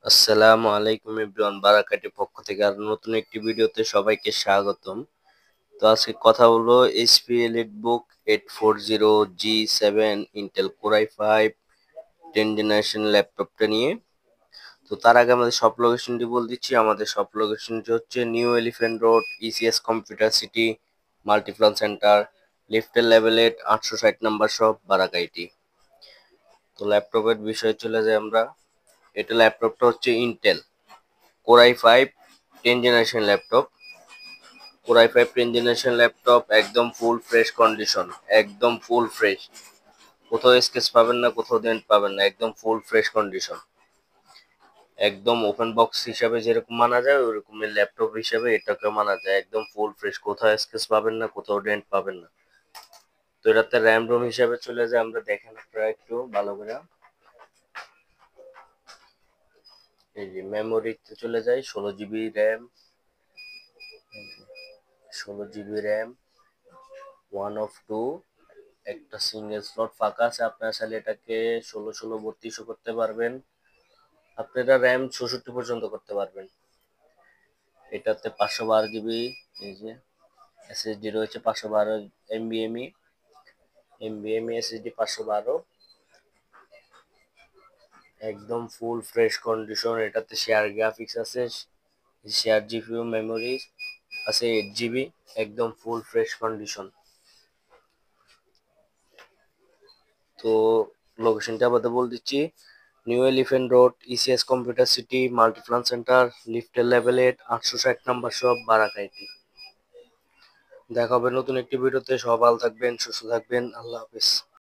আসসালামু আলাইকুম এভরিওয়ান, বারাকাটির পক্ষ থেকে আর নতুন একটি ভিডিওতে সবাইকে স্বাগতম। তো আজকে কথা হলো HP EliteBook 840G7 Intel core i5 10 generation ল্যাপটপটা নিয়ে। তো তার আগে আমাদের শপ লোকেশনটি বলে দিচ্ছি। আমাদের শপ লোকেশনটি হচ্ছে new elephant road, ECS computer city, Multiplan centre, লিফটের লেভেল 8, 860 নাম্বার শপ, বারাকাইটি। তো ল্যাপটপের বিষয়ে চলে যাই আমরা। এটা ল্যাপটপটা হচ্ছে Intel core i5 10 generation laptop. Core i5 10 generation laptop একদম ফুল ফ্রেশ কন্ডিশন, একদম ফুল ফ্রেশ। কোথাও স্কেচ পাবেন না, কোথাও ডেন্ট পাবেন না, একদম ফুল ফ্রেশ কন্ডিশন। একদম ওপেন বক্স হিসাবে যেরকম মানা যায় ওরকমের ল্যাপটপ হিসাবে এটাকে মানা যায়। একদম ফুল ফ্রেশ, কোথাও স্কেচ পাবেন না, কোথাও ডেন্ট পাবেন না। তো এটাতে র্যাম রোম হিসাবে চলে যায়, আমরা দেখেন আপনারা একটু ভালো করে। এই যে মেমোরিতে চলে যায় 16 GB RAM, 16 GB RAM, 1 of 2, একটা সিঙ্গেল স্লট ফাঁকা আছে। আপনারা চাইলে এটাকে 16 16 32 করতে পারবেন। আপনারা র্যাম 64 পর্যন্ত করতে পারবেন। এটাতে 512 জিবি, এই যে এসএসডি রয়েছে 512 এমবিএমই, এসএসডি 512, একদম ফুল ফ্রেশ কন্ডিশন। এটাতে শেয়ার গ্রাফিক্স আছে, শেয়ার জিপিইউ মেমোরি আছে 8 জিবি, একদম ফুল ফ্রেশ কন্ডিশন। তো লোকেশনটা আবার বলে দিচ্ছি, new elephant road, ECS computer city, Multiplan centre, লিফটের লেভেল 8, 860 নাম্বার শপ, বারাকাইটি। দেখা হবে নতুন একটি ভিডিওতে। সবাই ভালো থাকবেন, সুস্থ থাকবেন, আল্লাহ হাফেজ।